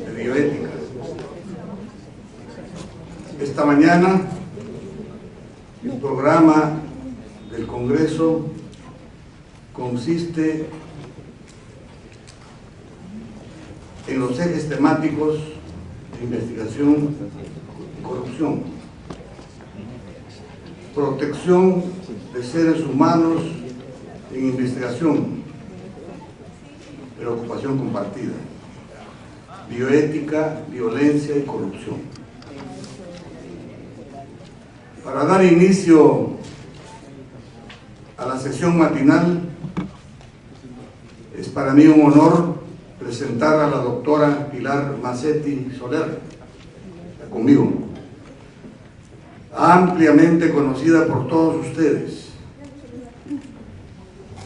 de Bioética. Esta mañana el programa del Congreso consiste en los ejes temáticos de investigación y corrupción, protección de seres humanos en investigación, preocupación compartida, bioética, violencia y corrupción. Para dar inicio a la sesión matinal, es para mí un honor presentar a la doctora Pilar Massetti Soler, está conmigo, ampliamente conocida por todos ustedes,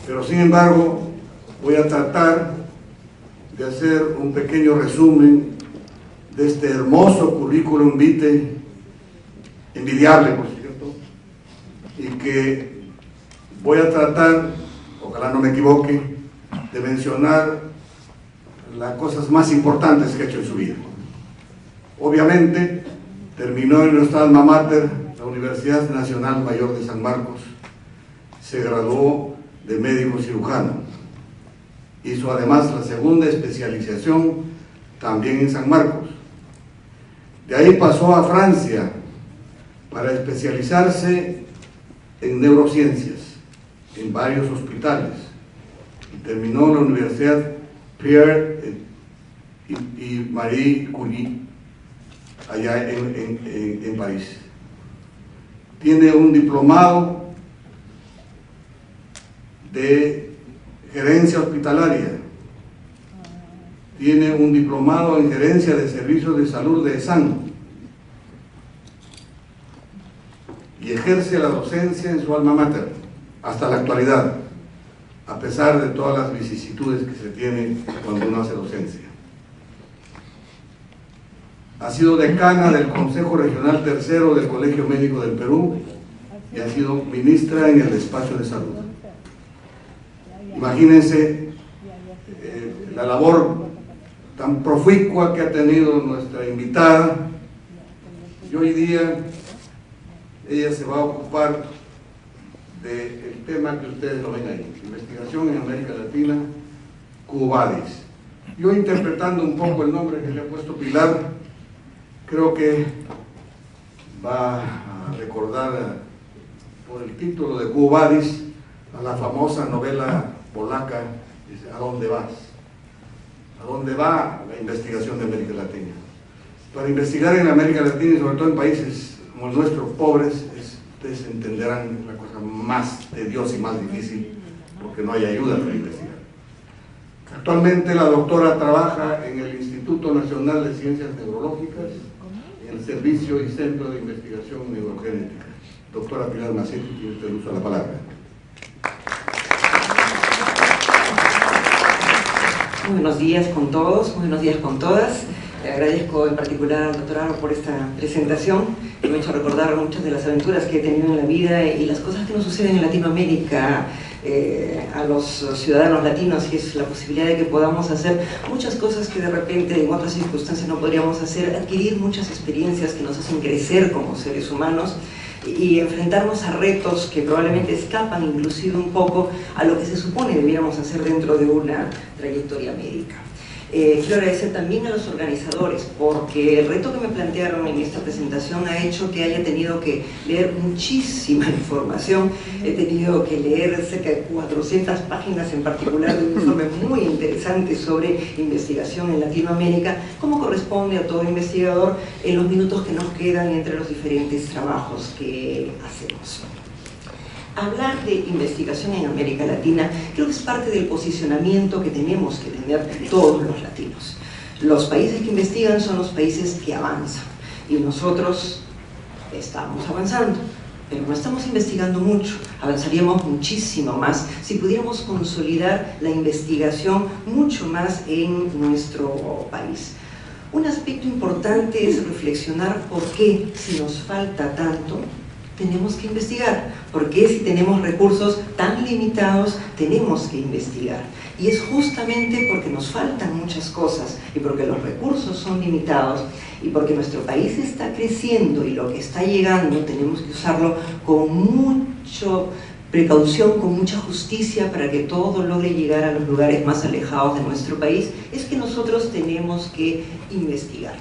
pero sin embargo voy a tratar de hacer un pequeño resumen de este hermoso currículum vitae, envidiable por cierto, y que voy a tratar, ojalá no me equivoque, de mencionar las cosas más importantes que ha hecho en su vida. Obviamente terminó en nuestra alma mater, la Universidad Nacional Mayor de San Marcos, se graduó de médico cirujano. Hizo además la segunda especialización también en San Marcos. De ahí pasó a Francia para especializarse en neurociencias en varios hospitales y terminó la Universidad Pierre y Marie Curie allá en París. Tiene un diplomado de gerencia hospitalaria, tiene un diplomado en gerencia de servicios de salud de ESAN y ejerce la docencia en su alma mater hasta la actualidad, a pesar de todas las vicisitudes que se tienen cuando uno hace docencia. Ha sido decana del Consejo Regional Tercero del Colegio Médico del Perú y ha sido ministra en el despacho de salud. Imagínense la labor tan proficua que ha tenido nuestra invitada, y hoy día ella se va a ocupar del tema que ustedes lo ven ahí, investigación en América Latina, Quo Vadis. Yo interpretando un poco el nombre que le ha puesto Pilar, creo que va a recordar por el título de Quo Vadis a la famosa novela polaca, dice, ¿a dónde vas? ¿A dónde va la investigación de América Latina? Para investigar en América Latina y sobre todo en países como el nuestro, pobres, ustedes entenderán la cosa más tediosa y más difícil, porque no hay ayuda para investigar. Actualmente la doctora trabaja en el Instituto Nacional de Ciencias Neurológicas, en el Servicio y Centro de Investigación Neurogenética. Doctora Pilar Massetti, tiene usted el uso de la palabra. Muy buenos días con todos, muy buenos días con todas. Le agradezco en particular al doctor Aro por esta presentación, que me ha hecho recordar muchas de las aventuras que he tenido en la vida y las cosas que nos suceden en Latinoamérica a los ciudadanos latinos, y es la posibilidad de que podamos hacer muchas cosas que de repente en otras circunstancias no podríamos hacer, adquirir muchas experiencias que nos hacen crecer como seres humanos y enfrentarnos a retos que probablemente escapan inclusive un poco a lo que se supone debiéramos hacer dentro de una trayectoria médica. Quiero agradecer también a los organizadores, porque el reto que me plantearon en esta presentación ha hecho que haya tenido que leer muchísima información. He tenido que leer cerca de 400 páginas en particular de un informe muy interesante sobre investigación en Latinoamérica, como corresponde a todo investigador en los minutos que nos quedan entre los diferentes trabajos que hacemos. Hablar de investigación en América Latina creo que es parte del posicionamiento que tenemos que tener todos los latinos. Los países que investigan son los países que avanzan y nosotros estamos avanzando, pero no estamos investigando mucho. Avanzaríamos muchísimo más si pudiéramos consolidar la investigación mucho más en nuestro país. Un aspecto importante es reflexionar por qué, si nos falta tanto, tenemos que investigar. ¿Por qué si tenemos recursos tan limitados tenemos que investigar? Y es justamente porque nos faltan muchas cosas y porque los recursos son limitados y porque nuestro país está creciendo y lo que está llegando tenemos que usarlo con mucha precaución, con mucha justicia para que todo logre llegar a los lugares más alejados de nuestro país, es que nosotros tenemos que investigar.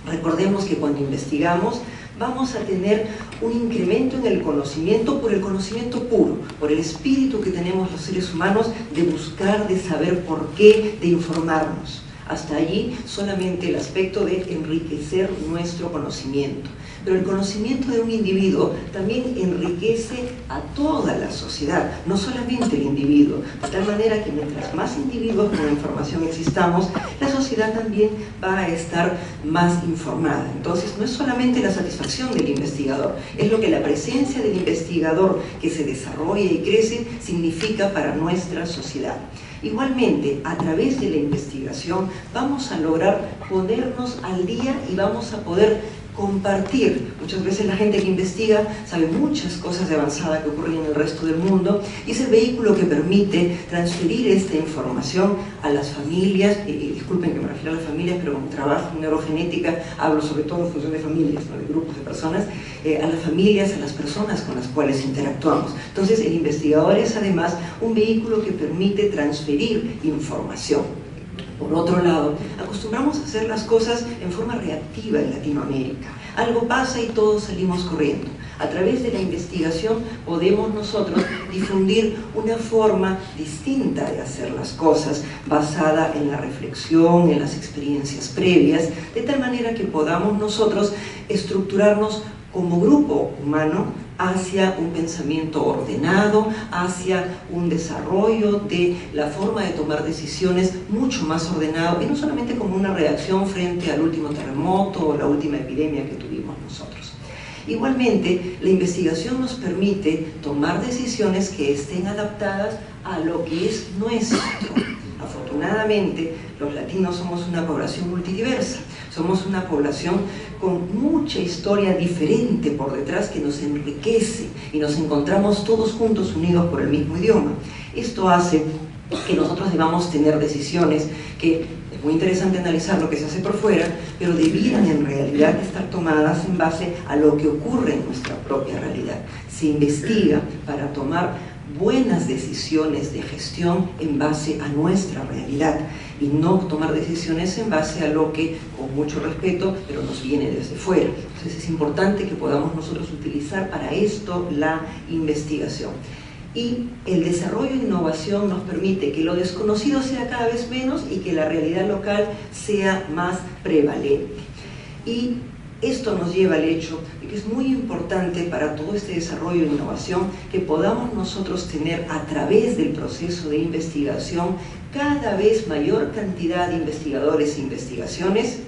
Recordemos que cuando investigamos vamos a tener un incremento en el conocimiento por el conocimiento puro, por el espíritu que tenemos los seres humanos de buscar, de saber por qué, de informarnos. Hasta allí solamente el aspecto de enriquecer nuestro conocimiento. Pero el conocimiento de un individuo también enriquece a toda la sociedad, no solamente el individuo, de tal manera que mientras más individuos con información existamos, la sociedad también va a estar más informada. Entonces no es solamente la satisfacción del investigador, es lo que la presencia del investigador que se desarrolla y crece significa para nuestra sociedad. Igualmente, a través de la investigación vamos a lograr ponernos al día y vamos a poder compartir. Muchas veces la gente que investiga sabe muchas cosas de avanzada que ocurren en el resto del mundo y es el vehículo que permite transferir esta información a las familias, y disculpen que me refiero a las familias, pero como trabajo en neurogenética hablo sobre todo en función de familias, no de grupos de personas, a las familias, a las personas con las cuales interactuamos. Entonces el investigador es además un vehículo que permite transferir información. Por otro lado, acostumbramos a hacer las cosas en forma reactiva en Latinoamérica. Algo pasa y todos salimos corriendo. A través de la investigación podemos nosotros difundir una forma distinta de hacer las cosas, basada en la reflexión, en las experiencias previas, de tal manera que podamos nosotros estructurarnos como grupo humano hacia un pensamiento ordenado, hacia un desarrollo de la forma de tomar decisiones mucho más ordenado y no solamente como una reacción frente al último terremoto o la última epidemia que tuvimos nosotros. Igualmente, la investigación nos permite tomar decisiones que estén adaptadas a lo que es nuestro. Afortunadamente, los latinos somos una población multidiversa. Somos una población con mucha historia diferente por detrás que nos enriquece y nos encontramos todos juntos unidos por el mismo idioma. Esto hace que nosotros debamos tener decisiones que es muy interesante analizar lo que se hace por fuera, pero debieran en realidad estar tomadas en base a lo que ocurre en nuestra propia realidad. Se investiga para tomar buenas decisiones de gestión en base a nuestra realidad y no tomar decisiones en base a lo que, con mucho respeto, pero nos viene desde fuera. Entonces es importante que podamos nosotros utilizar para esto la investigación. Y el desarrollo e innovación nos permite que lo desconocido sea cada vez menos y que la realidad local sea más prevalente. Y esto nos lleva al hecho de que es muy importante para todo este desarrollo e innovación que podamos nosotros tener a través del proceso de investigación cada vez mayor cantidad de investigadores e investigaciones,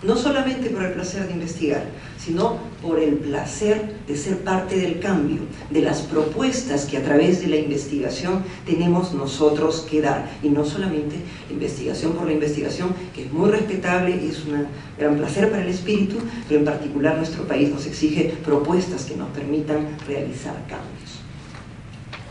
no solamente por el placer de investigar, sino por el placer de ser parte del cambio, de las propuestas que a través de la investigación tenemos nosotros que dar. Y no solamente investigación por la investigación, que es muy respetable y es un gran placer para el espíritu, pero en particular nuestro país nos exige propuestas que nos permitan realizar cambios.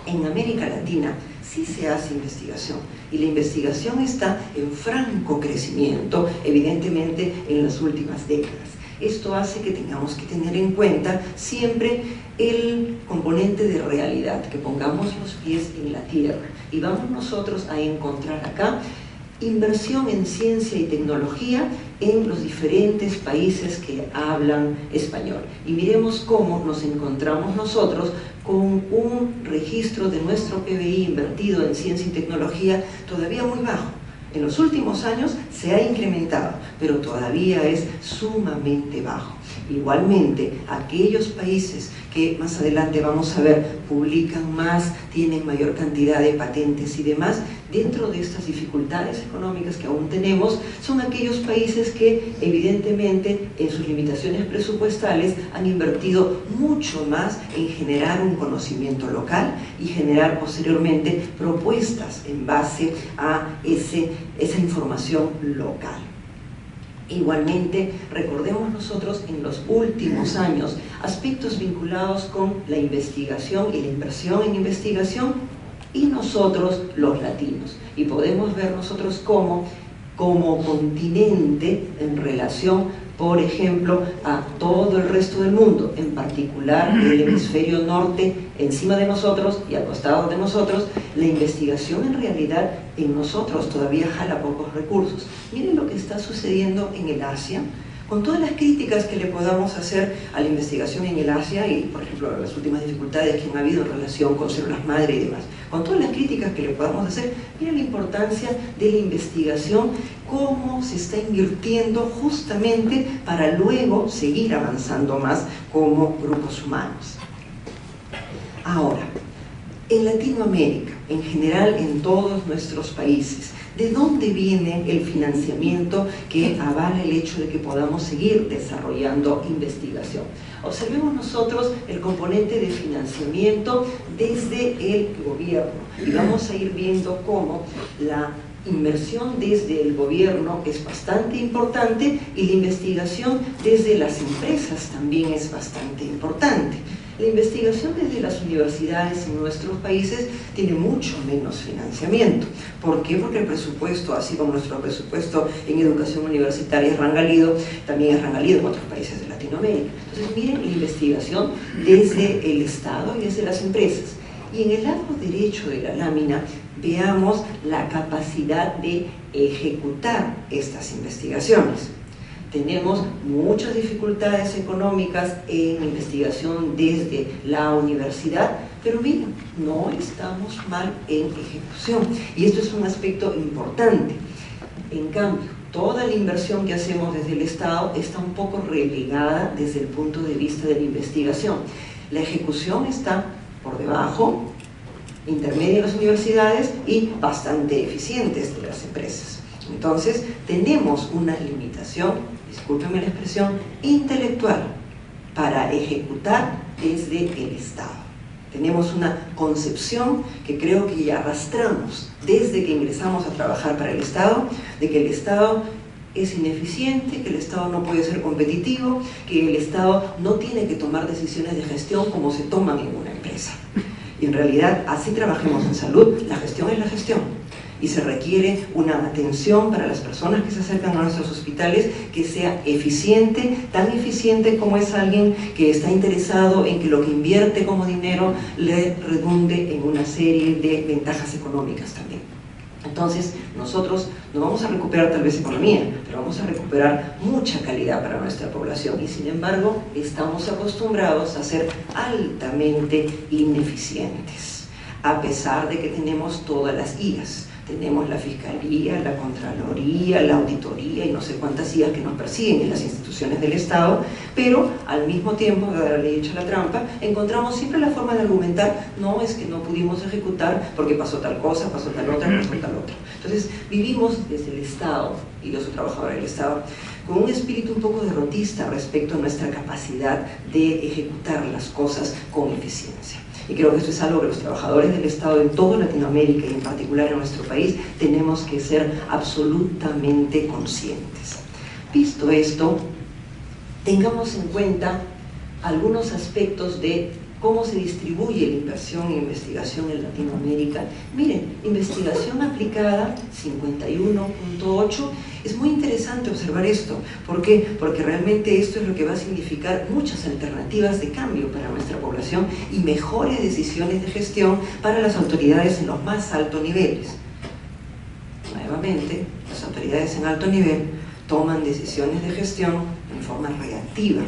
En América Latina sí se hace investigación y la investigación está en franco crecimiento, evidentemente en las últimas décadas. Esto hace que tengamos que tener en cuenta siempre el componente de realidad, que pongamos los pies en la tierra y vamos nosotros a encontrar acá inversión en ciencia y tecnología en los diferentes países que hablan español. Y miremos cómo nos encontramos nosotros con un registro de nuestro PBI invertido en ciencia y tecnología todavía muy bajo. En los últimos años se ha incrementado, pero todavía es sumamente bajo. Igualmente, aquellos países que más adelante vamos a ver publican más, tienen mayor cantidad de patentes y demás, dentro de estas dificultades económicas que aún tenemos, son aquellos países que evidentemente en sus limitaciones presupuestales han invertido mucho más en generar un conocimiento local y generar posteriormente propuestas en base a esa información local. Igualmente, recordemos nosotros en los últimos años aspectos vinculados con la investigación y la inversión en investigación y nosotros los latinos. Y podemos ver nosotros como continente en relación, por ejemplo, a todo el resto del mundo, en particular el hemisferio norte encima de nosotros y al costado de nosotros. La investigación en realidad en nosotros todavía jala pocos recursos. Miren lo que está sucediendo en el Asia, con todas las críticas que le podamos hacer a la investigación en el Asia y, por ejemplo, las últimas dificultades que han habido en relación con células madre y demás. Con todas las críticas que le podamos hacer, miren la importancia de la investigación, cómo se está invirtiendo justamente para luego seguir avanzando más como grupos humanos. Ahora, en Latinoamérica, en general en todos nuestros países, ¿de dónde viene el financiamiento que avala el hecho de que podamos seguir desarrollando investigación? Observemos nosotros el componente de financiamiento desde el gobierno y vamos a ir viendo cómo la inversión desde el gobierno es bastante importante y la investigación desde las empresas también es bastante importante. La investigación desde las universidades en nuestros países tiene mucho menos financiamiento. ¿Por qué? Porque el presupuesto, así como nuestro presupuesto en educación universitaria es rangalido, también es rangalido en otros países de Latinoamérica. Entonces miren la investigación desde el Estado y desde las empresas. Y en el lado derecho de la lámina veamos la capacidad de ejecutar estas investigaciones. Tenemos muchas dificultades económicas en investigación desde la universidad, pero miren, no estamos mal en ejecución. Y esto es un aspecto importante. En cambio, toda la inversión que hacemos desde el Estado está un poco relegada desde el punto de vista de la investigación. La ejecución está por debajo, intermedia de las universidades y bastante eficientes de las empresas. Entonces, tenemos una limitación, discúlpenme la expresión, intelectual para ejecutar desde el Estado. Tenemos una concepción que creo que ya arrastramos desde que ingresamos a trabajar para el Estado, de que el Estado es ineficiente, que el Estado no puede ser competitivo, que el Estado no tiene que tomar decisiones de gestión como se toman en una empresa. Y en realidad, así trabajemos en salud, la gestión es la gestión. Y se requiere una atención para las personas que se acercan a nuestros hospitales que sea eficiente, tan eficiente como es alguien que está interesado en que lo que invierte como dinero le redunde en una serie de ventajas económicas también. Entonces, nosotros no vamos a recuperar tal vez economía, pero vamos a recuperar mucha calidad para nuestra población y sin embargo estamos acostumbrados a ser altamente ineficientes, a pesar de que tenemos todas las IAs. Tenemos la Fiscalía, la Contraloría, la Auditoría y no sé cuántas IAs que nos persiguen en las instituciones del Estado, pero al mismo tiempo, de haberle hecho la trampa, encontramos siempre la forma de argumentar, no es que no pudimos ejecutar porque pasó tal cosa, pasó tal otra, pasó tal otra. Entonces vivimos desde el Estado, y yo soy trabajadora del Estado, con un espíritu un poco derrotista respecto a nuestra capacidad de ejecutar las cosas con eficiencia. Y creo que esto es algo que los trabajadores del Estado en toda Latinoamérica y en particular en nuestro país tenemos que ser absolutamente conscientes. Visto esto, tengamos en cuenta algunos aspectos de cómo se distribuye la inversión en investigación en Latinoamérica. Miren, investigación aplicada 51.8. Es muy interesante observar esto. ¿Por qué? Porque realmente esto es lo que va a significar muchas alternativas de cambio para nuestra población y mejores decisiones de gestión para las autoridades en los más altos niveles. Nuevamente, las autoridades en alto nivel toman decisiones de gestión en forma reactiva,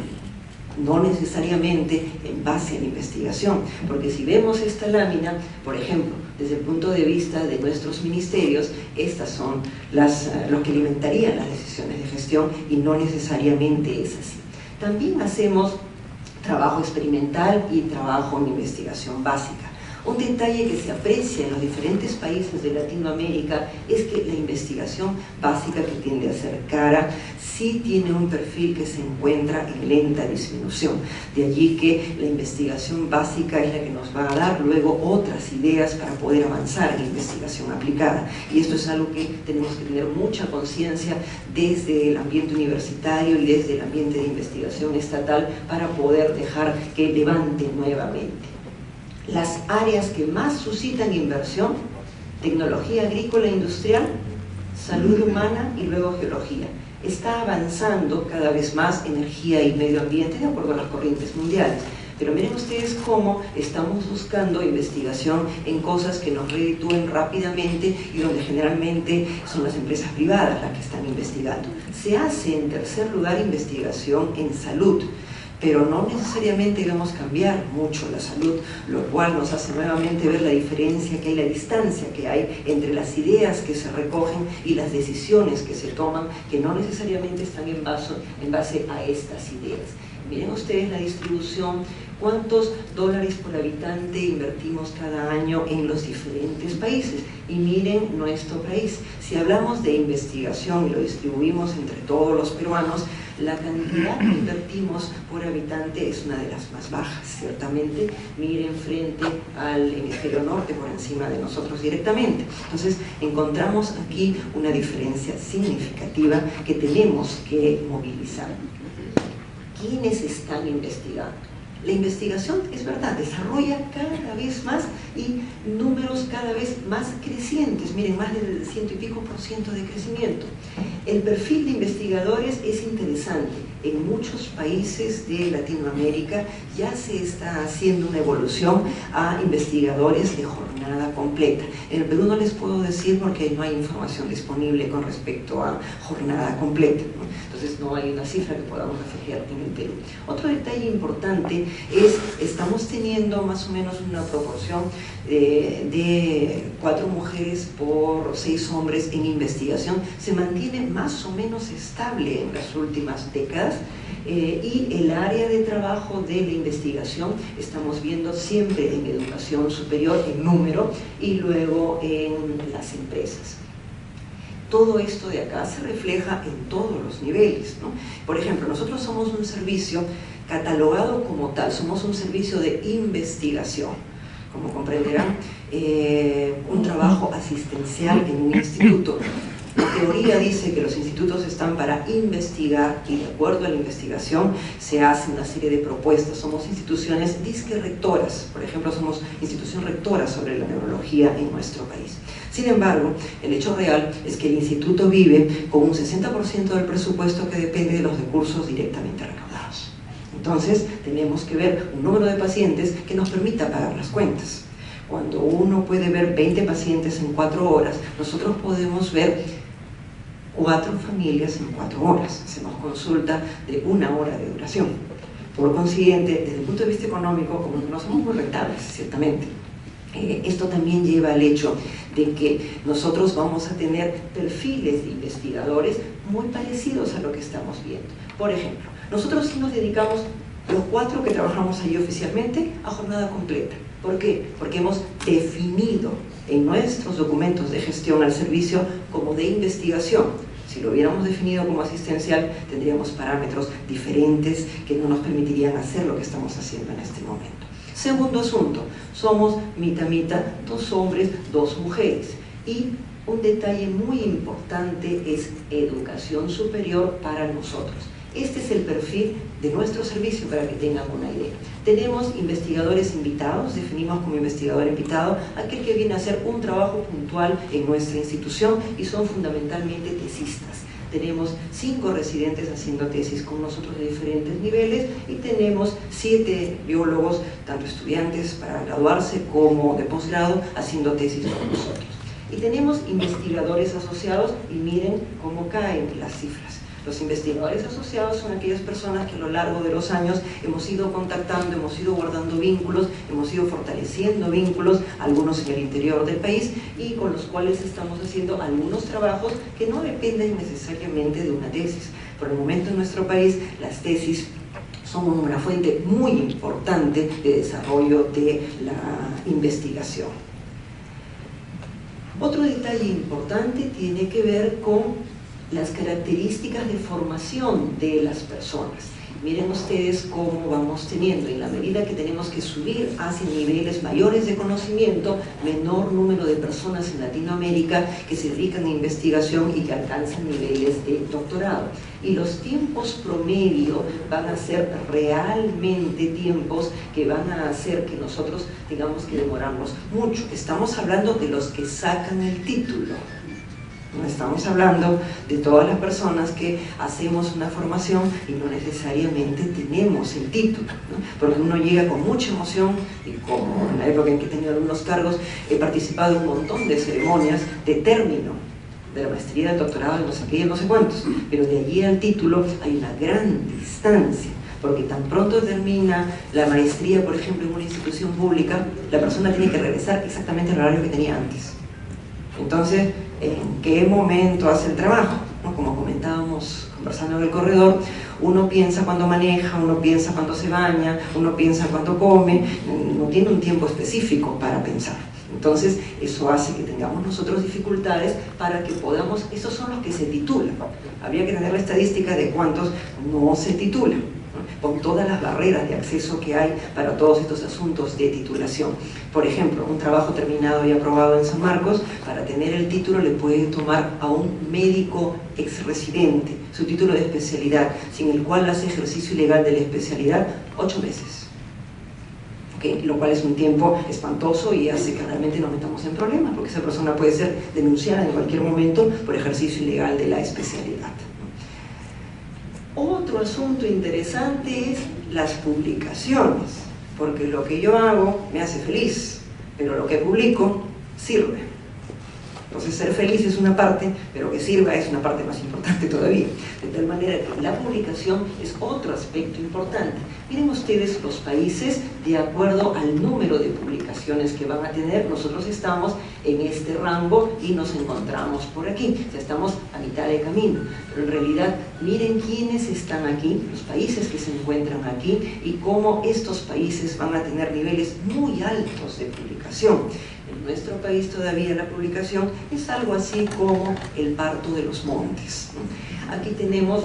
no necesariamente en base a la investigación, porque si vemos esta lámina, por ejemplo, desde el punto de vista de nuestros ministerios, estas son los que alimentarían las decisiones de gestión y no necesariamente es así. También hacemos trabajo experimental y trabajo en investigación básica. Un detalle que se aprecia en los diferentes países de Latinoamérica es que la investigación básica, que tiende a ser cara, sí tiene un perfil que se encuentra en lenta disminución. De allí que la investigación básica es la que nos va a dar luego otras ideas para poder avanzar en la investigación aplicada. Y esto es algo que tenemos que tener mucha conciencia desde el ambiente universitario y desde el ambiente de investigación estatal para poder dejar que levante nuevamente. las áreas que más suscitan inversión: tecnología agrícola e industrial, salud humana y luego geología. Está avanzando cada vez más energía y medio ambiente de acuerdo a las corrientes mundiales. Pero miren ustedes cómo estamos buscando investigación en cosas que nos reditúen rápidamente y donde generalmente son las empresas privadas las que están investigando. Se hace, en tercer lugar, investigación en salud, pero no necesariamente debemos cambiar mucho la salud, lo cual nos hace nuevamente ver la diferencia que hay, la distancia que hay entre las ideas que se recogen y las decisiones que se toman, que no necesariamente están en base a estas ideas. Miren ustedes la distribución, cuántos dólares por habitante invertimos cada año en los diferentes países. Y miren nuestro país. Si hablamos de investigación y lo distribuimos entre todos los peruanos, la cantidad que invertimos por habitante es una de las más bajas, ciertamente. Miren frente al hemisferio norte, por encima de nosotros directamente. Entonces, encontramos aquí una diferencia significativa que tenemos que movilizar. ¿Quiénes están investigando? La investigación, es verdad, desarrolla cada vez más y números cada vez más crecientes. Miren, más del 100 y pico % de crecimiento. El perfil de investigadores es interesante. En muchos países de Latinoamérica ya se está haciendo una evolución a investigadores de jornada completa. En el Perú no les puedo decir porque no hay información disponible con respecto a jornada completa, ¿no? Entonces no hay una cifra que podamos reflejar en el Perú. Otro detalle importante es, estamos teniendo más o menos una proporción de 4 mujeres por 6 hombres en investigación. Se mantiene más o menos estable en las últimas décadas. Y el área de trabajo de la investigación estamos viendo siempre en educación superior en número y luego en las empresas. Todo esto de acá se refleja en todos los niveles, ¿no? Por ejemplo, nosotros somos un servicio catalogado como tal, somos un servicio de investigación, como comprenderán, un trabajo asistencial en un instituto. La teoría dice que los institutos están para investigar y de acuerdo a la investigación se hace una serie de propuestas. Somos instituciones disque rectoras, por ejemplo, somos institución rectora sobre la neurología en nuestro país. Sin embargo, el hecho real es que el instituto vive con un 60% del presupuesto que depende de los recursos directamente recaudados. Entonces, tenemos que ver un número de pacientes que nos permita pagar las cuentas. Cuando uno puede ver 20 pacientes en 4 horas, nosotros podemos ver 4 familias en 4 horas. Hacemos consulta de 1 hora de duración. Por consiguiente, desde el punto de vista económico, como no somos muy rentables, ciertamente, esto también lleva al hecho de que nosotros vamos a tener perfiles de investigadores muy parecidos a lo que estamos viendo. Por ejemplo, nosotros sí nos dedicamos, los 4 que trabajamos allí oficialmente, a jornada completa. ¿Por qué? Porque hemos definido en nuestros documentos de gestión al servicio como de investigación. Si lo hubiéramos definido como asistencial, tendríamos parámetros diferentes que no nos permitirían hacer lo que estamos haciendo en este momento. Segundo asunto, somos mitad, 2 hombres, 2 mujeres. Y un detalle muy importante es educación superior para nosotros. Este es el perfil de nuestro servicio para que tengan una idea. Tenemos investigadores invitados, definimos como investigador invitado aquel que viene a hacer un trabajo puntual en nuestra institución y son fundamentalmente tesistas. Tenemos 5 residentes haciendo tesis con nosotros de diferentes niveles y tenemos 7 biólogos, tanto estudiantes para graduarse como de posgrado, haciendo tesis con nosotros. Y tenemos investigadores asociados y miren cómo caen las cifras. Los investigadores asociados son aquellas personas que a lo largo de los años hemos ido contactando, hemos ido guardando vínculos, hemos ido fortaleciendo vínculos, algunos en el interior del país, y con los cuales estamos haciendo algunos trabajos que no dependen necesariamente de una tesis. Por el momento en nuestro país las tesis son una fuente muy importante de desarrollo de la investigación. Otro detalle importante tiene que ver con las características de formación de las personas. Miren ustedes cómo vamos teniendo, en la medida que tenemos que subir hacia niveles mayores de conocimiento, menor número de personas en Latinoamérica que se dedican a investigación y que alcanzan niveles de doctorado. Y los tiempos promedio van a ser realmente tiempos que van a hacer que nosotros tengamos que demorarnos mucho. Estamos hablando de los que sacan el título. No estamos hablando de todas las personas que hacemos una formación y no necesariamente tenemos el título, ¿no? Porque uno llega con mucha emoción, y como en la época en que he tenido algunos cargos, he participado en un montón de ceremonias de término de la maestría, del doctorado, de no sé qué, no sé cuántos, pero de allí al título hay una gran distancia, porque tan pronto termina la maestría, por ejemplo, en una institución pública, la persona tiene que regresar exactamente al horario que tenía antes. Entonces, ¿en qué momento hace el trabajo? ¿No? Como comentábamos conversando en el corredor, uno piensa cuando maneja, uno piensa cuando se baña, uno piensa cuando come, no tiene un tiempo específico para pensar. Entonces, eso hace que tengamos nosotros dificultades para que podamos, esos son los que se titulan. Habría que tener la estadística de cuántos no se titulan, con todas las barreras de acceso que hay para todos estos asuntos de titulación. Por ejemplo, un trabajo terminado y aprobado en San Marcos, para tener el título le puede tomar a un médico exresidente su título de especialidad, sin el cual hace ejercicio ilegal de la especialidad 8 meses. ¿Okay? Lo cual es un tiempo espantoso y hace que realmente nos metamos en problemas, porque esa persona puede ser denunciada en cualquier momento por ejercicio ilegal de la especialidad. Otro asunto interesante es las publicaciones, porque lo que yo hago me hace feliz, pero lo que publico sirve. Entonces, ser feliz es una parte, pero que sirva es una parte más importante todavía. De tal manera que la publicación es otro aspecto importante. Miren ustedes los países de acuerdo al número de publicaciones que van a tener. Nosotros estamos en este rango y nos encontramos por aquí. O sea, estamos a mitad de camino. Pero en realidad, miren quiénes están aquí, los países que se encuentran aquí, y cómo estos países van a tener niveles muy altos de publicación. En nuestro país todavía la publicación es algo así como el parto de los montes. Aquí tenemos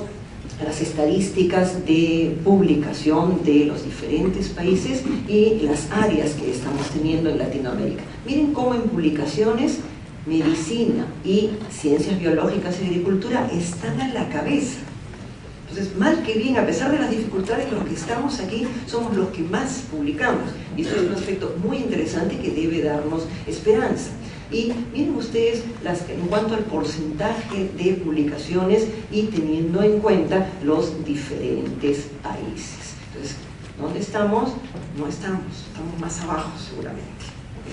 las estadísticas de publicación de los diferentes países y las áreas que estamos teniendo en Latinoamérica. Miren cómo en publicaciones, medicina y ciencias biológicas y agricultura están a la cabeza. Entonces, mal que bien, a pesar de las dificultades, los que estamos aquí somos los que más publicamos. Y esto es un aspecto muy interesante que debe darnos esperanza. Y miren ustedes en cuanto al porcentaje de publicaciones y teniendo en cuenta los diferentes países. Entonces, ¿dónde estamos? No estamos más abajo seguramente.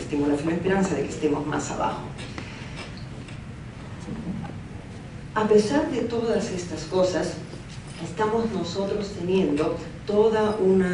Tengo la firme esperanza de que estemos más abajo. A pesar de todas estas cosas, estamos nosotros teniendo todo un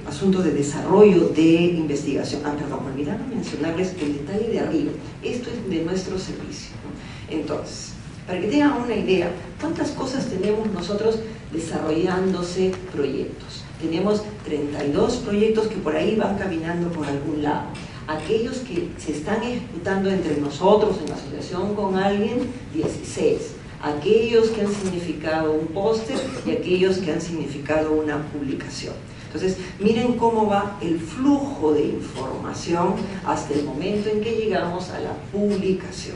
asunto de desarrollo de investigación. Perdón, me olvidaba mencionarles el detalle de arriba. Esto es de nuestro servicio, ¿no? Entonces, para que tengan una idea, ¿cuántas cosas tenemos nosotros desarrollándose proyectos? Tenemos 32 proyectos que por ahí van caminando por algún lado. Aquellos que se están ejecutando entre nosotros en asociación con alguien, 16. Aquellos que han significado un póster y aquellos que han significado una publicación. Entonces, miren cómo va el flujo de información hasta el momento en que llegamos a la publicación.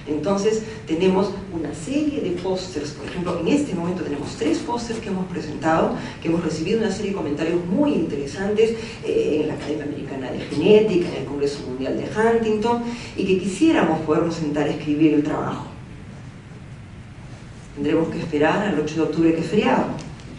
Entonces, tenemos una serie de pósters. Por ejemplo, en este momento tenemos 3 pósters que hemos presentado, que hemos recibido una serie de comentarios muy interesantes en la Academia Americana de Genética, en el Congreso Mundial de Huntington, y que quisiéramos podernos sentar a escribir el trabajo. Tendremos que esperar al 8 de octubre, que es feriado,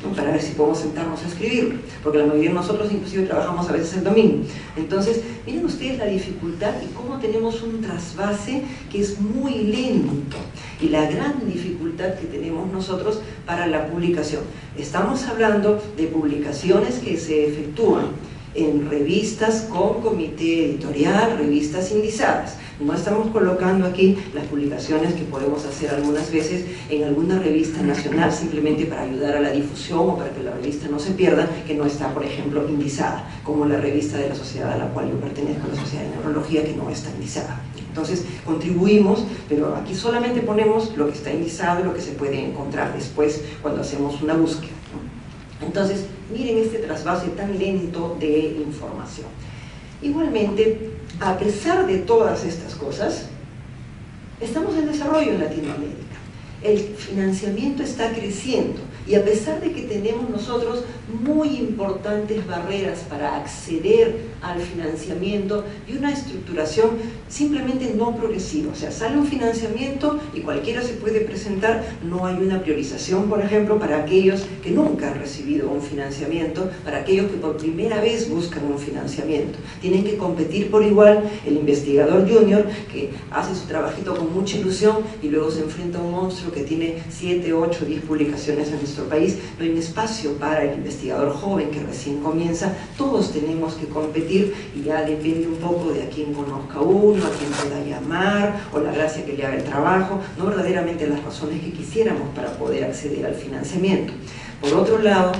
¿no? Para ver si podemos sentarnos a escribirlo, porque la mayoría de nosotros inclusive trabajamos a veces el domingo. Entonces, miren ustedes la dificultad y cómo tenemos un trasvase que es muy lento, y la gran dificultad que tenemos nosotros para la publicación. Estamos hablando de publicaciones que se efectúan en revistas con comité editorial, revistas indizadas. No estamos colocando aquí las publicaciones que podemos hacer algunas veces en alguna revista nacional simplemente para ayudar a la difusión o para que la revista no se pierda, que no está, por ejemplo, indizada, como la revista de la sociedad a la cual yo pertenezco, la Sociedad de Neurología, que no está indizada. Entonces, contribuimos, pero aquí solamente ponemos lo que está indizado y lo que se puede encontrar después cuando hacemos una búsqueda, ¿no? Entonces, miren este trasvase tan lento de información. Igualmente, a pesar de todas estas cosas, estamos en desarrollo en Latinoamérica. El financiamiento está creciendo y a pesar de que tenemos nosotros muy importantes barreras para acceder al financiamiento y una estructuración simplemente no progresiva, o sea, sale un financiamiento y cualquiera se puede presentar, no hay una priorización, por ejemplo, para aquellos que nunca han recibido un financiamiento, para aquellos que por primera vez buscan un financiamiento. Tienen que competir por igual el investigador junior que hace su trabajito con mucha ilusión y luego se enfrenta a un monstruo que tiene 7, 8, 10 publicaciones en nuestro país. No hay un espacio para el investigador joven que recién comienza. Todos tenemos que competir y ya depende un poco de a quién conozca uno, a quién pueda llamar o la gracia que le haga el trabajo, no verdaderamente las razones que quisiéramos para poder acceder al financiamiento. Por otro lado,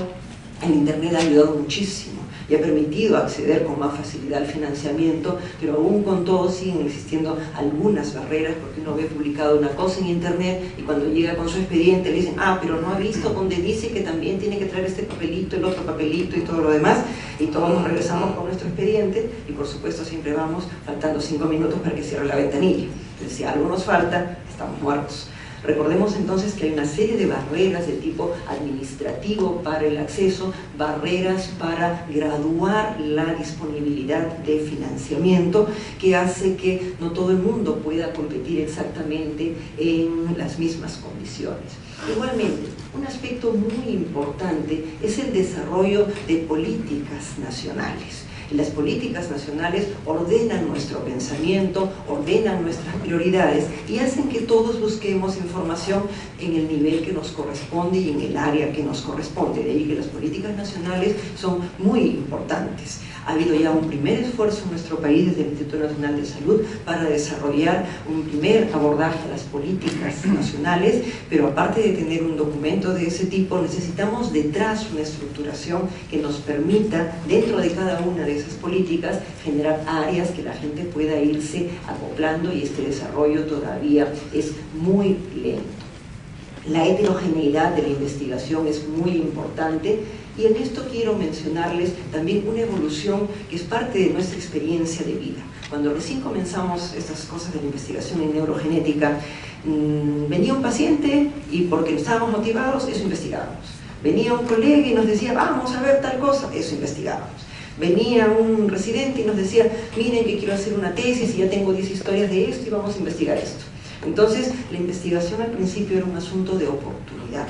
el Internet ha ayudado muchísimo y ha permitido acceder con más facilidad al financiamiento, pero aún con todo siguen existiendo algunas barreras, porque uno ve publicado una cosa en Internet y cuando llega con su expediente le dicen, ah, pero no ha visto donde dice que también tiene que traer este papelito, el otro papelito y todo lo demás, y todos nos regresamos con nuestro expediente y por supuesto siempre vamos faltando 5 minutos para que cierre la ventanilla. Entonces, si algo nos falta, estamos muertos. Recordemos entonces que hay una serie de barreras de tipo administrativo para el acceso, barreras para graduar la disponibilidad de financiamiento, que hace que no todo el mundo pueda competir exactamente en las mismas condiciones. Igualmente, un aspecto muy importante es el desarrollo de políticas nacionales. Las políticas nacionales ordenan nuestro pensamiento, ordenan nuestras prioridades y hacen que todos busquemos información en el nivel que nos corresponde y en el área que nos corresponde. De ahí que las políticas nacionales son muy importantes. Ha habido ya un primer esfuerzo en nuestro país desde el Instituto Nacional de Salud para desarrollar un primer abordaje a las políticas nacionales, pero aparte de tener un documento de ese tipo, necesitamos detrás una estructuración que nos permita, dentro de cada una de esas políticas, generar áreas que la gente pueda irse acoplando y este desarrollo todavía es muy lento. La heterogeneidad de la investigación es muy importante y en esto quiero mencionarles también una evolución que es parte de nuestra experiencia de vida. Cuando recién comenzamos estas cosas de la investigación en neurogenética, venía un paciente y porque estábamos motivados, eso investigábamos. Venía un colega y nos decía, vamos a ver tal cosa, eso investigábamos. Venía un residente y nos decía, miren que quiero hacer una tesis y ya tengo 10 historias de esto y vamos a investigar esto. Entonces, la investigación al principio era un asunto de oportunidad.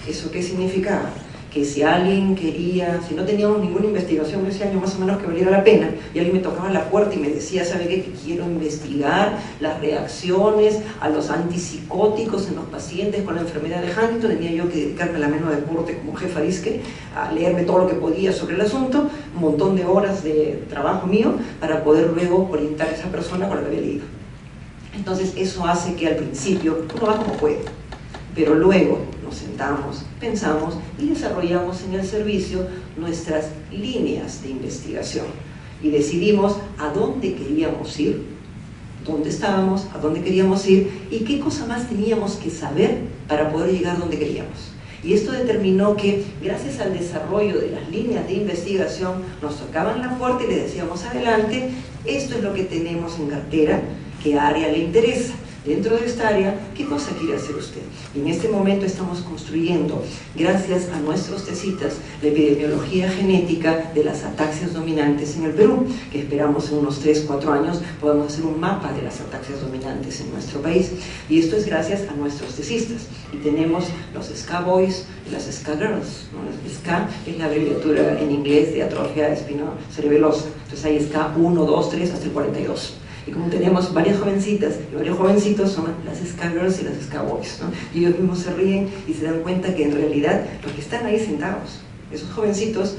¿Eso qué significaba? Que si alguien quería, si no teníamos ninguna investigación ese año más o menos que valiera la pena, y alguien me tocaba la puerta y me decía, ¿sabe qué? Que quiero investigar las reacciones a los antipsicóticos en los pacientes con la enfermedad de Huntington, tenía yo que dedicarme a la meno deporte como jefa disque, a leerme todo lo que podía sobre el asunto, un montón de horas de trabajo mío, para poder luego orientar a esa persona con lo que había leído. Entonces eso hace que al principio uno va como puede, pero luego nos sentamos, pensamos y desarrollamos en el servicio nuestras líneas de investigación y decidimos a dónde queríamos ir, dónde estábamos, a dónde queríamos ir y qué cosa más teníamos que saber para poder llegar donde queríamos. Y esto determinó que, gracias al desarrollo de las líneas de investigación, nos tocaban la puerta y le decíamos, adelante, esto es lo que tenemos en cartera, ¿qué área le interesa? Dentro de esta área, ¿qué cosa quiere hacer usted? Y en este momento estamos construyendo, gracias a nuestros tesitas, la epidemiología genética de las ataxias dominantes en el Perú, que esperamos en unos 3-4 años podamos hacer un mapa de las ataxias dominantes en nuestro país. Y esto es gracias a nuestros tesistas. Y tenemos los SCA Boys y las SCA Girls, ¿no? SCA es la abreviatura en inglés de atrofia espinocerebelosa. Entonces hay SCA 1, 2, 3 hasta el 42. Y como tenemos varias jovencitas y varios jovencitos, son las SCA Girls y las SCA Boys, ¿no? Y ellos mismos se ríen y se dan cuenta que en realidad los que están ahí sentados, esos jovencitos,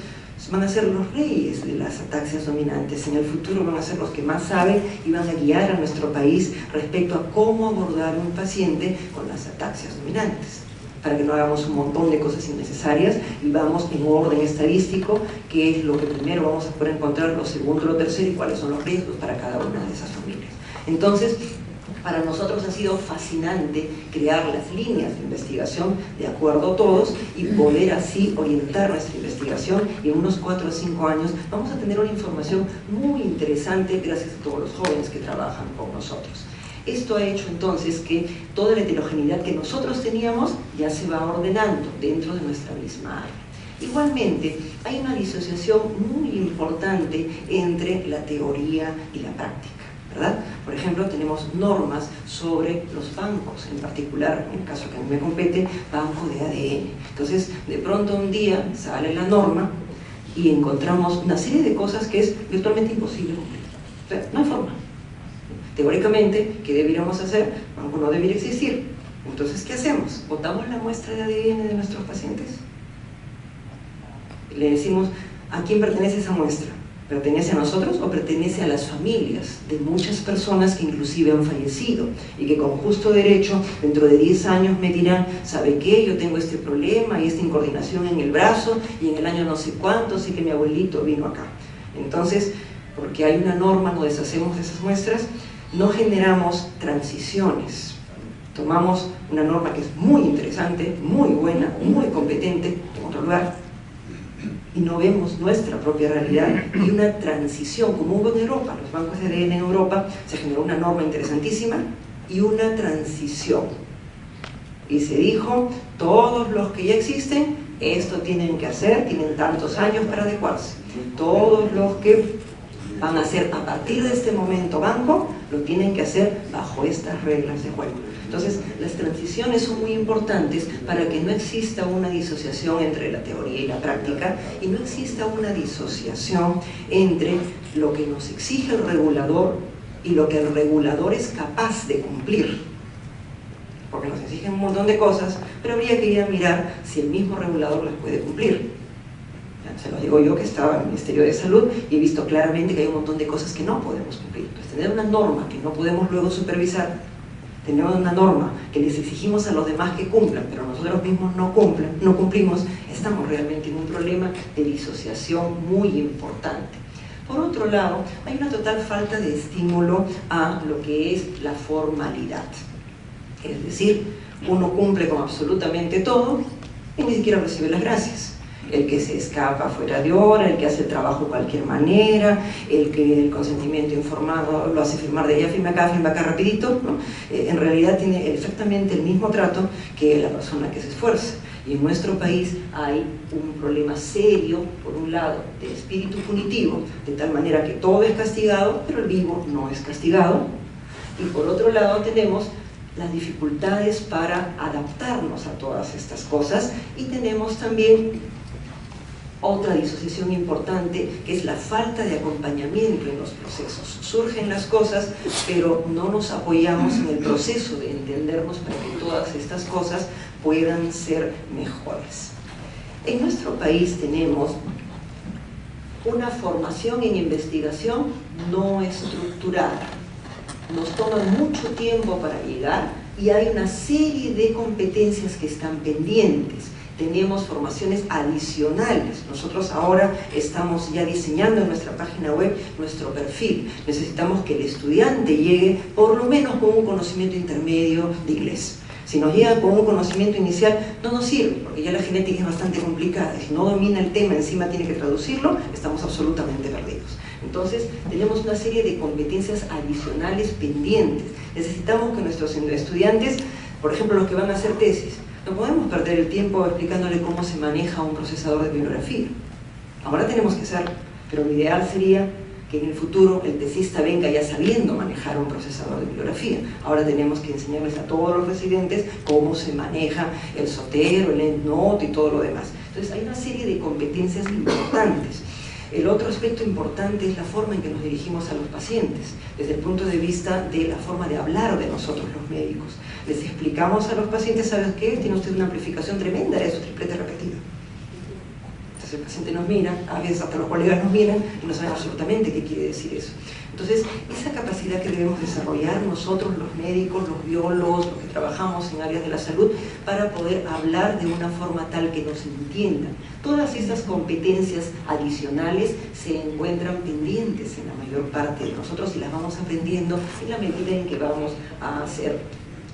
van a ser los reyes de las ataxias dominantes. En el futuro van a ser los que más saben y van a guiar a nuestro país respecto a cómo abordar a un paciente con las ataxias dominantes, para que no hagamos un montón de cosas innecesarias y vamos en orden estadístico, que es lo que primero vamos a poder encontrar, lo segundo, lo tercero y cuáles son los riesgos para cada una de esas familias. Entonces, Para nosotros ha sido fascinante crear las líneas de investigación de acuerdo a todos y poder así orientar nuestra investigación, y en unos 4 o 5 años vamos a tener una información muy interesante gracias a todos los jóvenes que trabajan con nosotros. Esto ha hecho entonces que toda la heterogeneidad que nosotros teníamos ya se va ordenando dentro de nuestra misma área. Igualmente, hay una disociación muy importante entre la teoría y la práctica, ¿verdad? Por ejemplo, tenemos normas sobre los bancos, en particular, en el caso que a mí me compete, banco de ADN. Entonces, de pronto un día sale la norma y encontramos una serie de cosas que es virtualmente imposible cumplir. O sea, no hay forma. Teóricamente, ¿qué deberíamos hacer? Banco no debería existir. Entonces, ¿qué hacemos? ¿Botamos la muestra de ADN de nuestros pacientes? Le decimos, ¿a quién pertenece esa muestra? ¿Pertenece a nosotros o pertenece a las familias de muchas personas que inclusive han fallecido y que con justo derecho dentro de 10 años me dirán, ¿sabe qué? Yo tengo este problema y esta incoordinación en el brazo y en el año no sé cuánto, sí que mi abuelito vino acá. Entonces, porque hay una norma, no deshacemos de esas muestras, no generamos transiciones. Tomamos una norma que es muy interesante, muy buena, muy competente, en otro lugar, y no vemos nuestra propia realidad y una transición, como hubo en Europa, los bancos de ADN en Europa, se generó una norma interesantísima y una transición. Y se dijo, todos los que ya existen, esto tienen que hacer, tienen tantos años para adecuarse. Todos los que van a hacer a partir de este momento banco, lo tienen que hacer bajo estas reglas de juego. Entonces, las transiciones son muy importantes para que no exista una disociación entre la teoría y la práctica y no exista una disociación entre lo que nos exige el regulador y lo que el regulador es capaz de cumplir. Porque nos exigen un montón de cosas, pero habría que ir a mirar si el mismo regulador las puede cumplir. Se lo digo yo que estaba en el Ministerio de Salud y he visto claramente que hay un montón de cosas que no podemos cumplir. Entonces, tener una norma que no podemos luego supervisar, tenemos una norma que les exigimos a los demás que cumplan, pero nosotros mismos no cumplimos, estamos realmente en un problema de disociación muy importante. Por otro lado, hay una total falta de estímulo a lo que es la formalidad. Es decir, uno cumple con absolutamente todo y ni siquiera recibe las gracias. El que se escapa fuera de hora, el que hace el trabajo de cualquier manera, el que el consentimiento informado lo hace firmar de allá, firma acá rapidito, ¿no? En realidad tiene exactamente el mismo trato que la persona que se esfuerza. Y en nuestro país hay un problema serio, por un lado, de espíritu punitivo, de tal manera que todo es castigado, pero el vivo no es castigado. Y por otro lado tenemos las dificultades para adaptarnos a todas estas cosas y tenemos también otra disociación importante, que es la falta de acompañamiento en los procesos. Surgen las cosas, pero no nos apoyamos en el proceso de entendernos para que todas estas cosas puedan ser mejores. En nuestro país tenemos una formación en investigación no estructurada. Nos toma mucho tiempo para llegar y hay una serie de competencias que están pendientes. Tenemos formaciones adicionales. Nosotros ahora estamos ya diseñando en nuestra página web nuestro perfil. Necesitamos que el estudiante llegue por lo menos con un conocimiento intermedio de inglés. Si nos llega con un conocimiento inicial, no nos sirve, porque ya la genética es bastante complicada. Si no domina el tema, encima tiene que traducirlo, estamos absolutamente perdidos. Entonces, tenemos una serie de competencias adicionales pendientes. Necesitamos que nuestros estudiantes, por ejemplo, los que van a hacer tesis, no podemos perder el tiempo explicándole cómo se maneja un procesador de bibliografía. Ahora tenemos que hacerlo, pero lo ideal sería que en el futuro el tesista venga ya sabiendo manejar un procesador de bibliografía. Ahora tenemos que enseñarles a todos los residentes cómo se maneja el Zotero, el EndNote y todo lo demás. Entonces hay una serie de competencias importantes. El otro aspecto importante es la forma en que nos dirigimos a los pacientes, desde el punto de vista de la forma de hablar de nosotros los médicos. Les explicamos a los pacientes, ¿sabes qué? Tiene usted una amplificación tremenda de su triplete repetido. veces el paciente nos mira, a veces hasta los colegas nos miran y no saben absolutamente qué quiere decir eso. Entonces, esa capacidad que debemos desarrollar nosotros, los médicos, los biólogos, los que trabajamos en áreas de la salud, para poder hablar de una forma tal que nos entiendan. Todas estas competencias adicionales se encuentran pendientes en la mayor parte de nosotros y las vamos aprendiendo en la medida en que vamos a hacer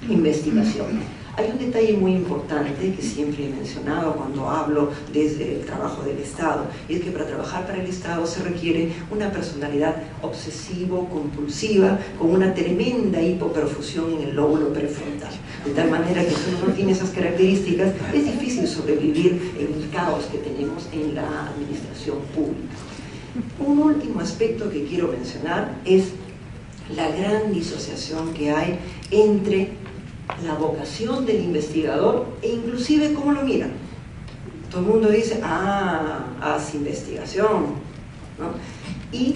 investigación. Hay un detalle muy importante que siempre he mencionado cuando hablo desde el trabajo del Estado, y es que para trabajar para el Estado se requiere una personalidad obsesivo-compulsiva con una tremenda hipoperfusión en el lóbulo prefrontal. De tal manera que si uno no tiene esas características, es difícil sobrevivir en el caos que tenemos en la administración pública. Un último aspecto que quiero mencionar es la gran disociación que hay entre la vocación del investigador e inclusive cómo lo miran. Todo el mundo dice, haz investigación, ¿no? Y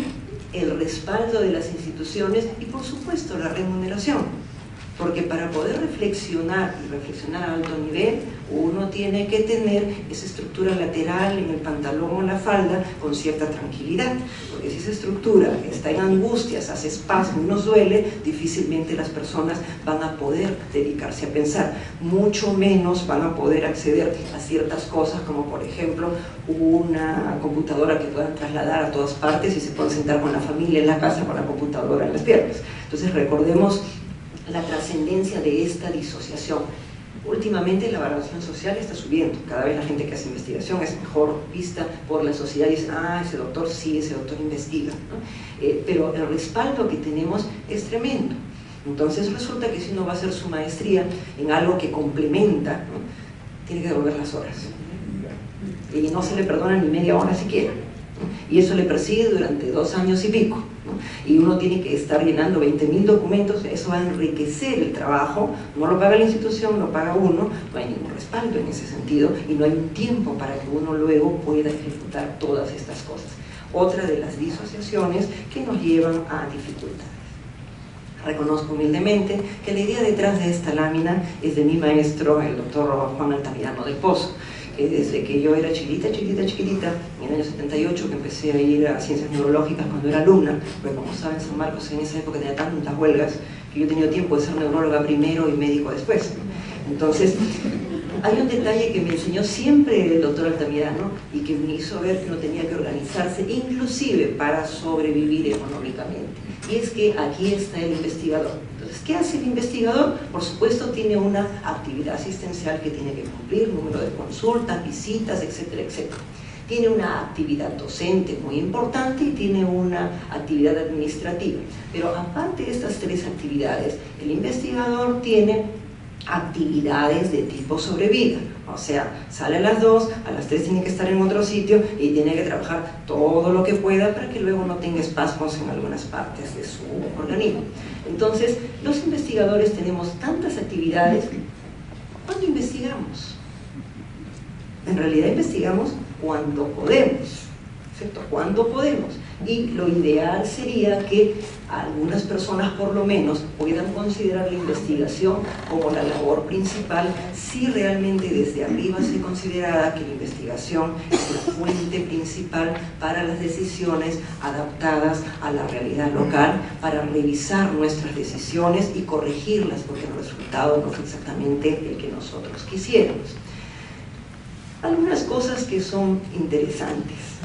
el respaldo de las instituciones y por supuesto la remuneración. Porque para poder reflexionar y reflexionar a alto nivel, uno tiene que tener esa estructura lateral en el pantalón o la falda con cierta tranquilidad. Porque si esa estructura está en angustias, hace espasmo y nos duele, difícilmente las personas van a poder dedicarse a pensar. Mucho menos van a poder acceder a ciertas cosas como por ejemplo una computadora que puedan trasladar a todas partes y se puedan sentar con la familia en la casa con la computadora en las piernas. Entonces recordemos la trascendencia de esta disociación. Últimamente la valoración social está subiendo, cada vez la gente que hace investigación es mejor vista por la sociedad y dicen, ese doctor sí, ese doctor investiga, ¿no? Pero el respaldo que tenemos es tremendo. Entonces resulta que si uno va a hacer su maestría en algo que complementa, ¿no? Tiene que devolver las horas y no se le perdona ni media hora siquiera, ¿no? Y eso le persigue durante 2 años y pico, ¿no? Y uno tiene que estar llenando 20.000 documentos, eso va a enriquecer el trabajo, no lo paga la institución, lo paga uno, no hay ningún respaldo en ese sentido y no hay un tiempo para que uno luego pueda ejecutar todas estas cosas. Otra de las disociaciones que nos llevan a dificultades. Reconozco humildemente que la idea detrás de esta lámina es de mi maestro, el doctor Juan Altamirano del Pozo, que desde que yo era chiquitita, en el año 78, que empecé a ir a ciencias neurológicas cuando era alumna, porque como saben, San Marcos en esa época tenía tantas huelgas que yo he tenido tiempo de ser neuróloga primero y médico después. Entonces, hay un detalle que me enseñó siempre el doctor Altamirano y que me hizo ver que uno tenía que organizarse, inclusive para sobrevivir económicamente. Y es que aquí está el investigador. Entonces, ¿qué hace el investigador? Por supuesto, tiene una actividad asistencial que tiene que cumplir, número de consultas, visitas, etcétera, etcétera. Tiene una actividad docente muy importante y tiene una actividad administrativa. Pero aparte de estas 3 actividades, el investigador tiene actividades de tipo sobrevida. O sea, sale a las 2, a las 3 tiene que estar en otro sitio y tiene que trabajar todo lo que pueda para que luego no tenga espasmos en algunas partes de su organismo. Entonces, los investigadores tenemos tantas actividades. ¿Cuándo investigamos? En realidad investigamos cuando podemos, ¿cierto? Cuando podemos. Y lo ideal sería que algunas personas por lo menos puedan considerar la investigación como la labor principal si realmente desde arriba se considera que la investigación es la fuente principal para las decisiones adaptadas a la realidad local, para revisar nuestras decisiones y corregirlas porque el resultado no fue exactamente el que nosotros quisiéramos. Algunas cosas que son interesantes.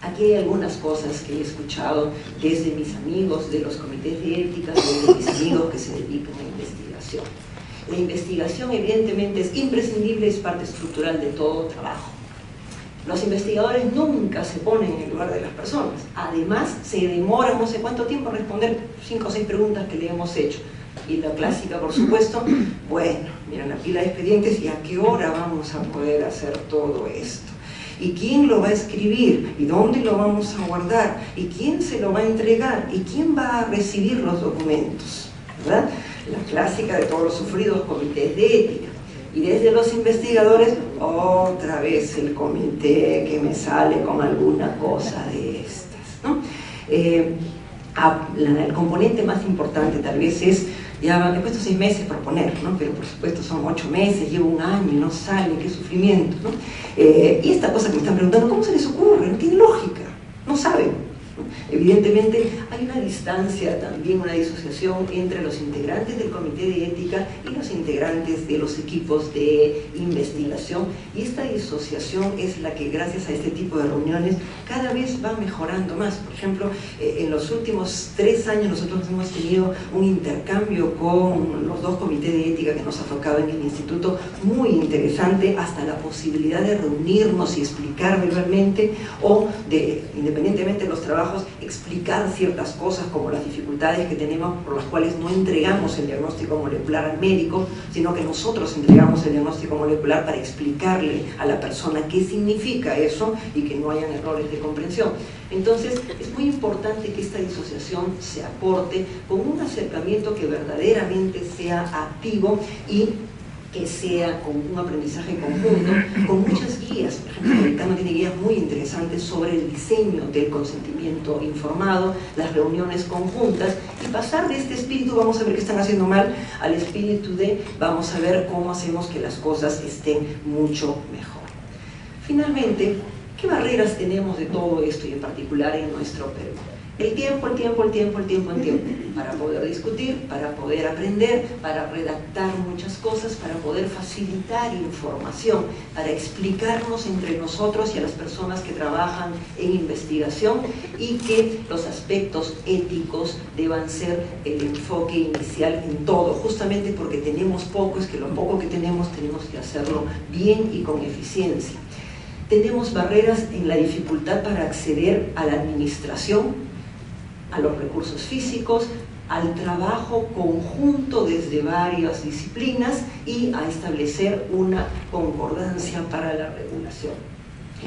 Aquí hay algunas cosas que he escuchado desde mis amigos de los comités de ética, desde mis amigos que se dedican a investigación. La investigación evidentemente es imprescindible, es parte estructural de todo trabajo. Los investigadores nunca se ponen en el lugar de las personas. Además, se demoran no sé cuánto tiempo en responder 5 o 6 preguntas que le hemos hecho. Y la clásica, por supuesto, bueno, miran la pila de expedientes y a qué hora vamos a poder hacer todo esto. ¿Y quién lo va a escribir? ¿Y dónde lo vamos a guardar? ¿Y quién se lo va a entregar? ¿Y quién va a recibir los documentos? ¿Verdad? La clásica de todos los sufridos comités de ética. Y desde los investigadores, otra vez el comité que me sale con alguna cosa de estas, ¿no? El componente más importante tal vez es Ya me he puesto 6 meses por poner, ¿no? Pero por supuesto son 8 meses, llevo 1 año y no sale, qué sufrimiento, ¿no? Y esta cosa que me están preguntando, ¿cómo se les ocurre? No tiene lógica, no saben. Evidentemente hay una distancia, también una disociación entre los integrantes del comité de ética y los integrantes de los equipos de investigación, y esta disociación es la que, gracias a este tipo de reuniones, cada vez va mejorando más. Por ejemplo, en los últimos 3 años nosotros hemos tenido un intercambio con los 2 comités de ética que nos ha tocado en el instituto muy interesante, hasta la posibilidad de reunirnos y explicar verbalmente, o de, independientemente de los trabajos, explicar ciertas cosas como las dificultades que tenemos por las cuales no entregamos el diagnóstico molecular al médico, sino que nosotros entregamos el diagnóstico molecular para explicarle a la persona qué significa eso y que no hayan errores de comprensión. Entonces es muy importante que esta disociación se aporte con un acercamiento que verdaderamente sea activo y que sea con un aprendizaje conjunto, con muchas guías. Por ejemplo, el americano tiene guías muy interesantes sobre el diseño del consentimiento informado, las reuniones conjuntas, y pasar de este espíritu, vamos a ver qué están haciendo mal, al espíritu de vamos a ver cómo hacemos que las cosas estén mucho mejor. Finalmente, ¿qué barreras tenemos de todo esto, y en particular en nuestro Perú? El tiempo, para poder discutir, para poder aprender, para redactar muchas cosas, para poder facilitar información, para explicarnos entre nosotros y a las personas que trabajan en investigación, y que los aspectos éticos deban ser el enfoque inicial en todo, justamente porque tenemos poco, es que lo poco que tenemos que hacerlo bien y con eficiencia. Tenemos barreras en la dificultad para acceder a la administración, a los recursos físicos, al trabajo conjunto desde varias disciplinas y a establecer una concordancia para la regulación.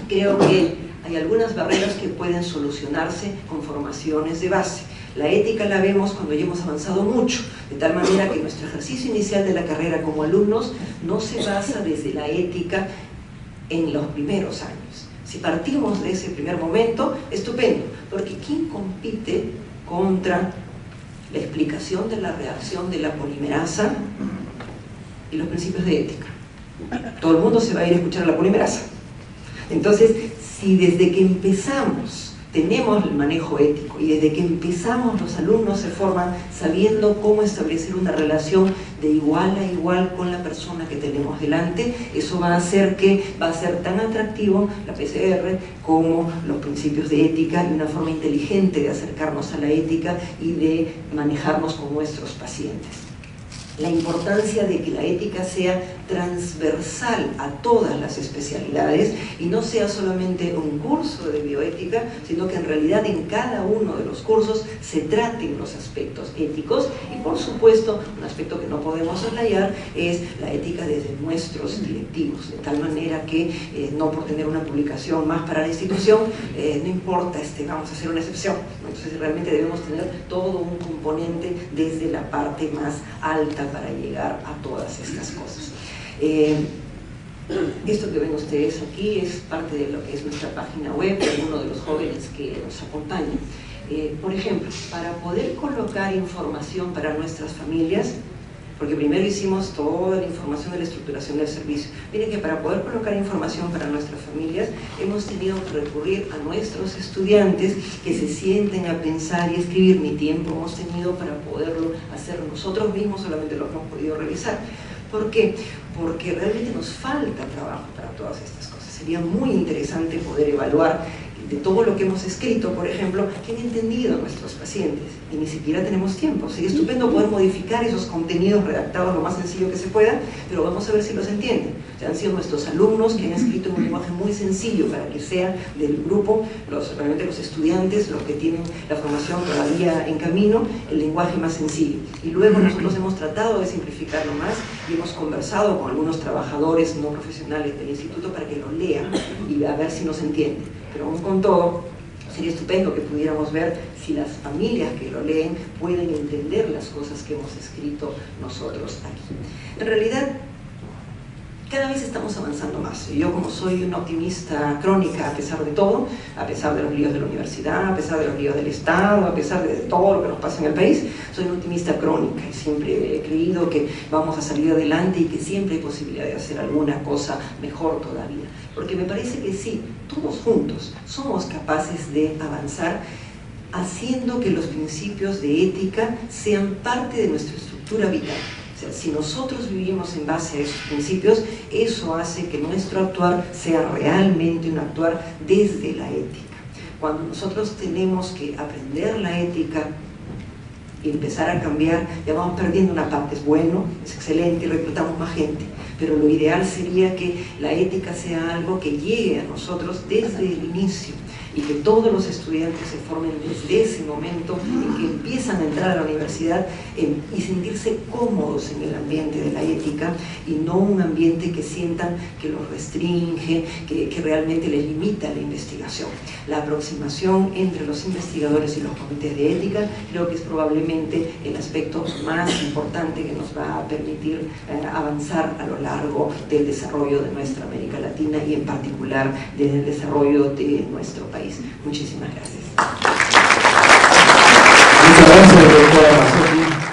Creo que hay algunas barreras que pueden solucionarse con formaciones de base. La ética la vemos cuando ya hemos avanzado mucho, de tal manera que nuestro ejercicio inicial de la carrera como alumnos no se basa desde la ética en los primeros años. Si partimos de ese primer momento, estupendo, porque ¿quién compite contra la explicación de la reacción de la polimerasa y los principios de ética? Todo el mundo se va a ir a escuchar a la polimerasa. Entonces, si desde que empezamos tenemos el manejo ético y desde que empezamos los alumnos se forman sabiendo cómo establecer una relación de igual a igual con la persona que tenemos delante, eso va a hacer que va a ser tan atractivo la PCR como los principios de ética, y una forma inteligente de acercarnos a la ética y de manejarnos con nuestros pacientes. La importancia de que la ética sea transversal a todas las especialidades y no sea solamente un curso de bioética, sino que en realidad en cada uno de los cursos se traten los aspectos éticos, y por supuesto un aspecto que no podemos soslayar es la ética desde nuestros directivos, de tal manera que no por tener una publicación más para la institución, no importa, vamos a hacer una excepción. Entonces realmente debemos tener todo un componente desde la parte más alta para llegar a todas estas cosas. Esto que ven ustedes aquí es parte de lo que es nuestra página web, de uno de los jóvenes que nos acompañan. Por ejemplo, para poder colocar información para nuestras familias, porque primero hicimos toda la información de la estructuración del servicio. Miren que para poder colocar información para nuestras familias hemos tenido que recurrir a nuestros estudiantes que se sienten a pensar y escribir. Ni tiempo hemos tenido para poderlo hacer nosotros mismos, solamente lo hemos podido revisar. ¿Por qué? Porque realmente nos falta trabajo para todas estas cosas. Sería muy interesante poder evaluar de todo lo que hemos escrito, por ejemplo, ¿qué han entendido nuestros pacientes? Y ni siquiera tenemos tiempo. Sería estupendo poder modificar esos contenidos redactados lo más sencillo que se pueda, pero vamos a ver si los entienden. O sea, han sido nuestros alumnos que han escrito en un lenguaje muy sencillo para que sea del grupo, realmente los estudiantes, los que tienen la formación todavía en camino, el lenguaje más sencillo. Y luego nosotros hemos tratado de simplificarlo más y hemos conversado con algunos trabajadores no profesionales del instituto para que lo lean y a ver si nos entienden. Pero aún con todo, sería estupendo que pudiéramos ver si las familias que lo leen pueden entender las cosas que hemos escrito nosotros aquí. En realidad, cada vez estamos avanzando más. Yo, como soy una optimista crónica a pesar de todo, a pesar de los líos de la universidad, a pesar de los líos del Estado, a pesar de todo lo que nos pasa en el país, soy una optimista crónica y siempre he creído que vamos a salir adelante y que siempre hay posibilidad de hacer alguna cosa mejor todavía. Porque me parece que sí, todos juntos somos capaces de avanzar haciendo que los principios de ética sean parte de nuestra estructura vital. O sea, si nosotros vivimos en base a esos principios, eso hace que nuestro actuar sea realmente un actuar desde la ética. Cuando nosotros tenemos que aprender la ética y empezar a cambiar, ya vamos perdiendo una parte. Es bueno, es excelente y reclutamos más gente, pero lo ideal sería que la ética sea algo que llegue a nosotros desde el inicio y que todos los estudiantes se formen desde ese momento en que empiezan a entrar a la universidad y sentirse cómodos en el ambiente de la ética y no un ambiente que sientan que los restringe, que realmente les limita la investigación. La aproximación entre los investigadores y los comités de ética creo que es probablemente el aspecto más importante que nos va a permitir avanzar a lo largo del desarrollo de nuestra América Latina y en particular del desarrollo de nuestro país. Muchísimas gracias. Muchas gracias, doctora Mazzotti.